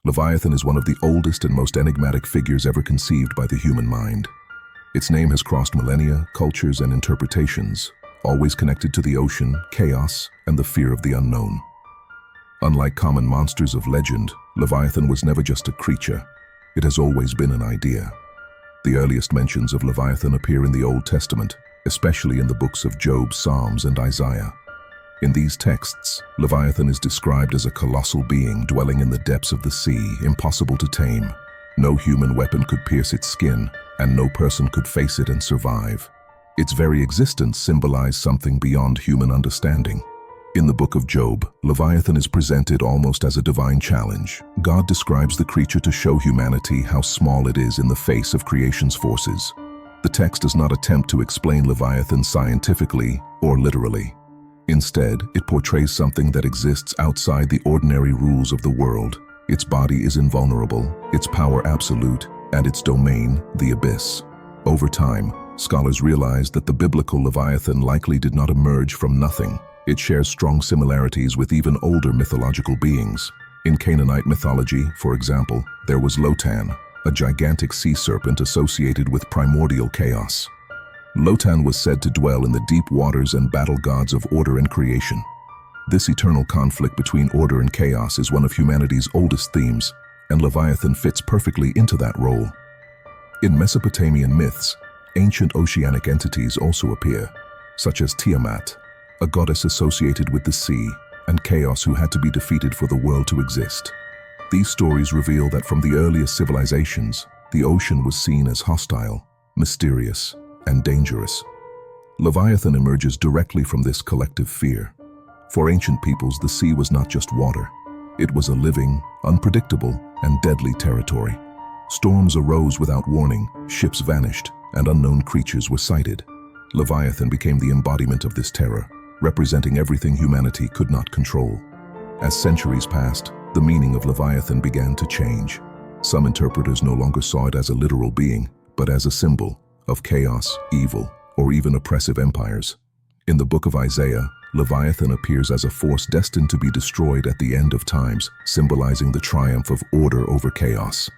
Leviathan is one of the oldest and most enigmatic figures ever conceived by the human mind. Its name has crossed millennia, cultures, and interpretations, always connected to the ocean, chaos, and the fear of the unknown. Unlike common monsters of legend, Leviathan was never just a creature. It has always been an idea. The earliest mentions of Leviathan appear in the Old Testament, especially in the books of Job, Psalms, and Isaiah. In these texts, Leviathan is described as a colossal being dwelling in the depths of the sea, impossible to tame. No human weapon could pierce its skin, and no person could face it and survive. Its very existence symbolized something beyond human understanding. In the book of Job, Leviathan is presented almost as a divine challenge. God describes the creature to show humanity how small it is in the face of creation's forces. The text does not attempt to explain Leviathan scientifically or literally. Instead, it portrays something that exists outside the ordinary rules of the world. Its body is invulnerable, its power absolute, and its domain the abyss. Over time, scholars realized that the biblical Leviathan likely did not emerge from nothing. It shares strong similarities with even older mythological beings. In Canaanite mythology, for example, there was Lotan, a gigantic sea serpent associated with primordial chaos. Lotan was said to dwell in the deep waters and battle gods of order and creation. This eternal conflict between order and chaos is one of humanity's oldest themes, and Leviathan fits perfectly into that role. In Mesopotamian myths, ancient oceanic entities also appear, such as Tiamat, a goddess associated with the sea, and chaos who had to be defeated for the world to exist. These stories reveal that from the earliest civilizations, the ocean was seen as hostile, mysterious, and dangerous. Leviathan emerges directly from this collective fear. For ancient peoples, the sea was not just water. It was a living, unpredictable, and deadly territory. Storms arose without warning, ships vanished, and unknown creatures were sighted. Leviathan became the embodiment of this terror, representing everything humanity could not control. As centuries passed, the meaning of Leviathan began to change. Some interpreters no longer saw it as a literal being, but as a symbol of chaos, evil, or even oppressive empires. In the book of Isaiah, Leviathan appears as a force destined to be destroyed at the end of times, symbolizing the triumph of order over chaos.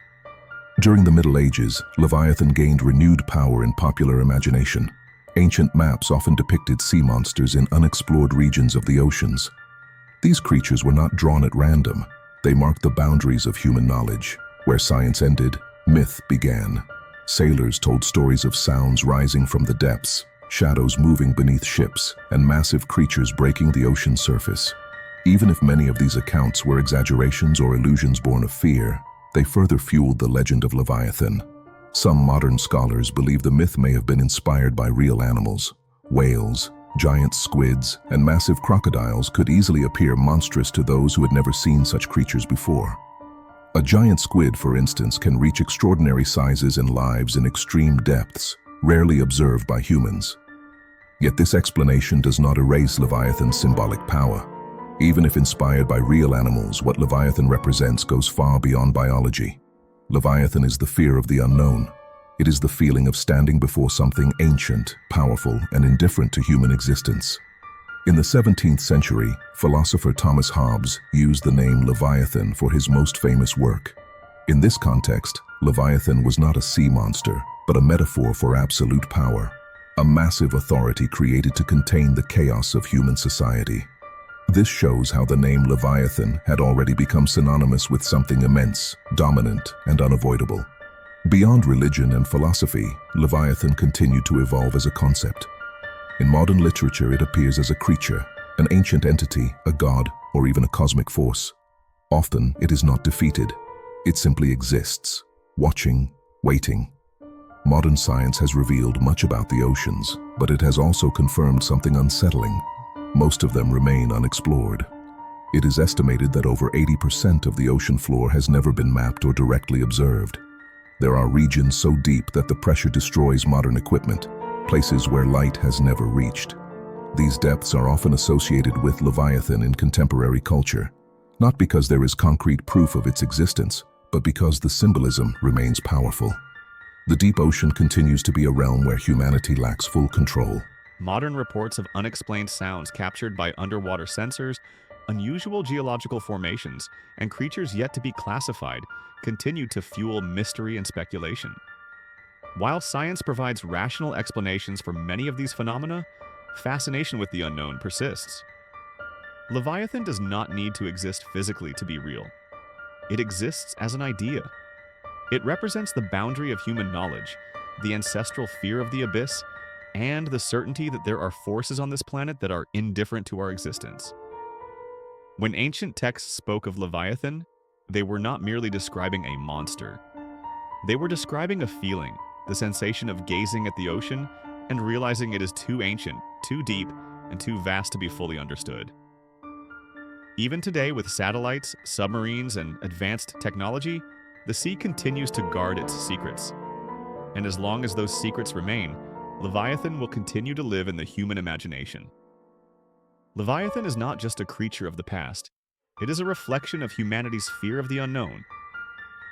During the Middle Ages, Leviathan gained renewed power in popular imagination. Ancient maps often depicted sea monsters in unexplored regions of the oceans. These creatures were not drawn at random. They marked the boundaries of human knowledge. Where science ended, myth began. Sailors told stories of sounds rising from the depths, shadows moving beneath ships, and massive creatures breaking the ocean's surface. Even if many of these accounts were exaggerations or illusions born of fear, they further fueled the legend of Leviathan. Some modern scholars believe the myth may have been inspired by real animals. Whales, giant squids, and massive crocodiles could easily appear monstrous to those who had never seen such creatures before. A giant squid, for instance, can reach extraordinary sizes and lives in extreme depths, rarely observed by humans. Yet this explanation does not erase Leviathan's symbolic power. Even if inspired by real animals, what Leviathan represents goes far beyond biology. Leviathan is the fear of the unknown. It is the feeling of standing before something ancient, powerful, and indifferent to human existence. In the 17th century, philosopher Thomas Hobbes used the name Leviathan for his most famous work. In this context, Leviathan was not a sea monster, but a metaphor for absolute power, a massive authority created to contain the chaos of human society. This shows how the name Leviathan had already become synonymous with something immense, dominant, and unavoidable. Beyond religion and philosophy, Leviathan continued to evolve as a concept. In modern literature, it appears as a creature, an ancient entity, a god, or even a cosmic force. Often, it is not defeated. It simply exists, watching, waiting. Modern science has revealed much about the oceans, but it has also confirmed something unsettling. Most of them remain unexplored. It is estimated that over 80% of the ocean floor has never been mapped or directly observed. There are regions so deep that the pressure destroys modern equipment, places where light has never reached. These depths are often associated with Leviathan in contemporary culture, not because there is concrete proof of its existence, but because the symbolism remains powerful. The deep ocean continues to be a realm where humanity lacks full control. Modern reports of unexplained sounds captured by underwater sensors, unusual geological formations and creatures yet to be classified continue to fuel mystery and speculation. While science provides rational explanations for many of these phenomena, fascination with the unknown persists. Leviathan does not need to exist physically to be real. It exists as an idea. It represents the boundary of human knowledge, the ancestral fear of the abyss, and the certainty that there are forces on this planet that are indifferent to our existence. When ancient texts spoke of Leviathan, they were not merely describing a monster. They were describing a feeling, the sensation of gazing at the ocean and realizing it is too ancient, too deep, and too vast to be fully understood. Even today, with satellites, submarines, and advanced technology, the sea continues to guard its secrets. And as long as those secrets remain, Leviathan will continue to live in the human imagination. Leviathan is not just a creature of the past. It is a reflection of humanity's fear of the unknown.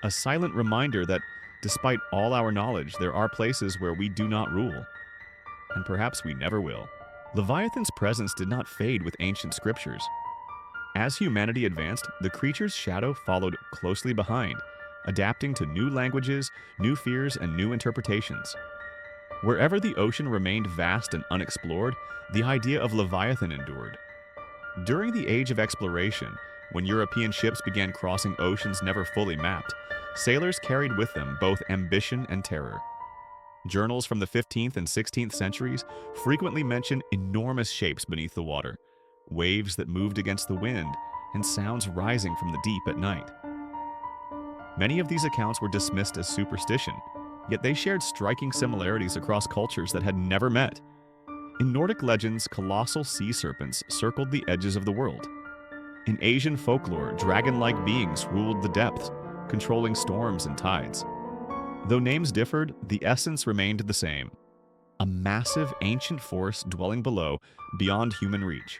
A silent reminder that, despite all our knowledge, there are places where we do not rule. And perhaps we never will. Leviathan's presence did not fade with ancient scriptures. As humanity advanced, the creature's shadow followed closely behind, adapting to new languages, new fears, and new interpretations. Wherever the ocean remained vast and unexplored, the idea of Leviathan endured. During the Age of Exploration, when European ships began crossing oceans never fully mapped, sailors carried with them both ambition and terror. Journals from the 15th and 16th centuries frequently mention enormous shapes beneath the water, waves that moved against the wind, and sounds rising from the deep at night. Many of these accounts were dismissed as superstition, yet they shared striking similarities across cultures that had never met. In Nordic legends, colossal sea serpents circled the edges of the world. In Asian folklore, dragon-like beings ruled the depths, controlling storms and tides. Though names differed, the essence remained the same: a massive, ancient force dwelling below, beyond human reach.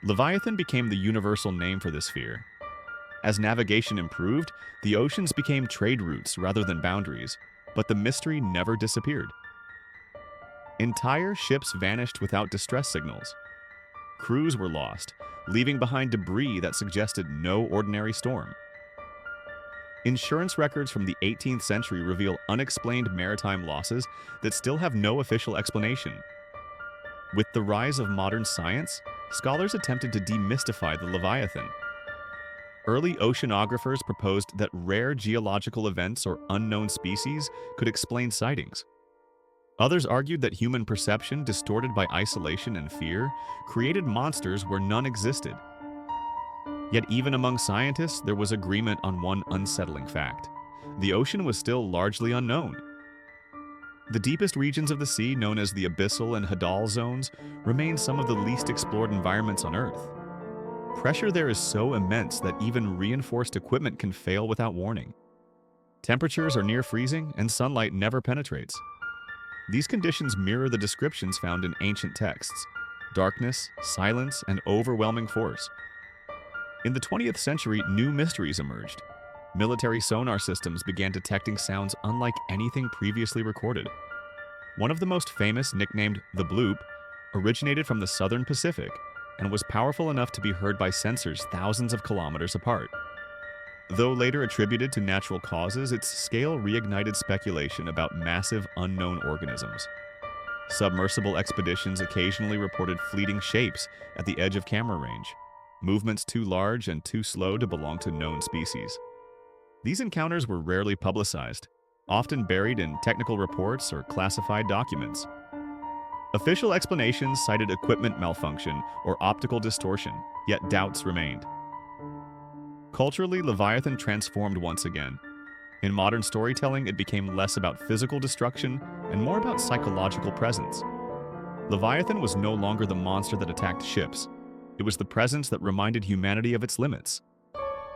Leviathan became the universal name for this fear. As navigation improved, the oceans became trade routes rather than boundaries, but the mystery never disappeared. Entire ships vanished without distress signals. Crews were lost, leaving behind debris that suggested no ordinary storm. Insurance records from the 18th century reveal unexplained maritime losses that still have no official explanation. With the rise of modern science, scholars attempted to demystify the Leviathan. Early oceanographers proposed that rare geological events or unknown species could explain sightings. Others argued that human perception, distorted by isolation and fear, created monsters where none existed. Yet even among scientists, there was agreement on one unsettling fact: the ocean was still largely unknown. The deepest regions of the sea, known as the abyssal and hadal zones, remain some of the least explored environments on Earth. Pressure there is so immense that even reinforced equipment can fail without warning. Temperatures are near freezing, and sunlight never penetrates. These conditions mirror the descriptions found in ancient texts: darkness, silence, and overwhelming force. In the 20th century, new mysteries emerged. Military sonar systems began detecting sounds unlike anything previously recorded. One of the most famous, nicknamed the Bloop, originated from the southern Pacific and was powerful enough to be heard by sensors thousands of kilometers apart. Though later attributed to natural causes, its scale reignited speculation about massive, unknown organisms. Submersible expeditions occasionally reported fleeting shapes at the edge of camera range, movements too large and too slow to belong to known species. These encounters were rarely publicized, often buried in technical reports or classified documents. Official explanations cited equipment malfunction or optical distortion, yet doubts remained. Culturally, Leviathan transformed once again. In modern storytelling, it became less about physical destruction and more about psychological presence. Leviathan was no longer the monster that attacked ships. It was the presence that reminded humanity of its limits.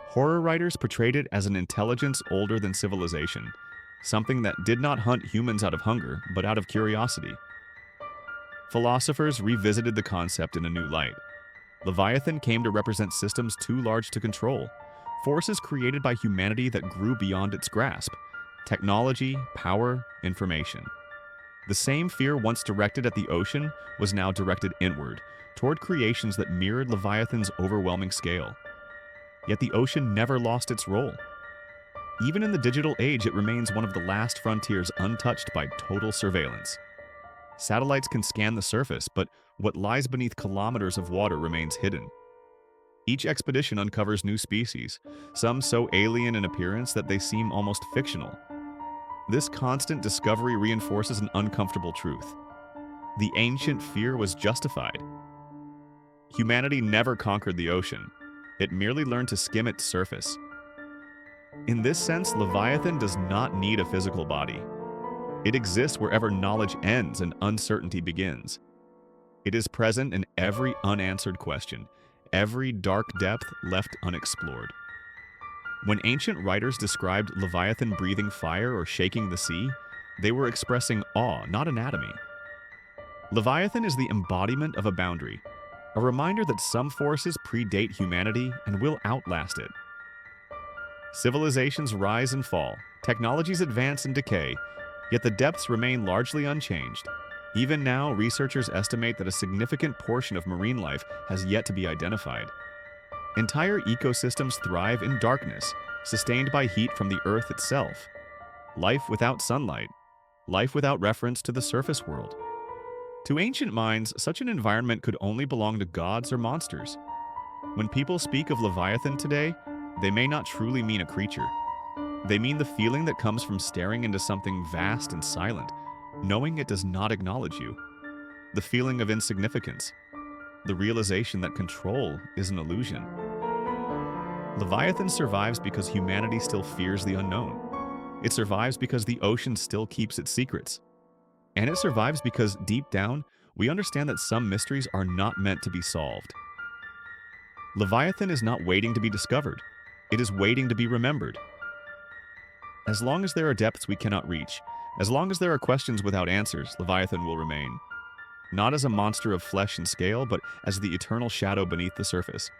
Horror writers portrayed it as an intelligence older than civilization, something that did not hunt humans out of hunger, but out of curiosity. Philosophers revisited the concept in a new light. Leviathan came to represent systems too large to control, forces created by humanity that grew beyond its grasp: technology, power, information. The same fear once directed at the ocean was now directed inward, toward creations that mirrored Leviathan's overwhelming scale. Yet the ocean never lost its role. Even in the digital age, it remains one of the last frontiers untouched by total surveillance. Satellites can scan the surface, but what lies beneath kilometers of water remains hidden. Each expedition uncovers new species, some so alien in appearance that they seem almost fictional. This constant discovery reinforces an uncomfortable truth. The ancient fear was justified. Humanity never conquered the ocean. It merely learned to skim its surface. In this sense, Leviathan does not need a physical body. It exists wherever knowledge ends and uncertainty begins. It is present in every unanswered question, every dark depth left unexplored. When ancient writers described Leviathan breathing fire or shaking the sea, they were expressing awe, not anatomy. Leviathan is the embodiment of a boundary, a reminder that some forces predate humanity and will outlast it. Civilizations rise and fall, technologies advance and decay, yet the depths remain largely unchanged. Even now, researchers estimate that a significant portion of marine life has yet to be identified. Entire ecosystems thrive in darkness, sustained by heat from the Earth itself. Life without sunlight, life without reference to the surface world. To ancient minds, such an environment could only belong to gods or monsters. When people speak of Leviathan today, they may not truly mean a creature. They mean the feeling that comes from staring into something vast and silent, knowing it does not acknowledge you. The feeling of insignificance. The realization that control is an illusion. Leviathan survives because humanity still fears the unknown. It survives because the ocean still keeps its secrets. And it survives because, deep down, we understand that some mysteries are not meant to be solved. Leviathan is not waiting to be discovered. It is waiting to be remembered. As long as there are depths we cannot reach, as long as there are questions without answers, Leviathan will remain. Not as a monster of flesh and scale, but as the eternal shadow beneath the surface.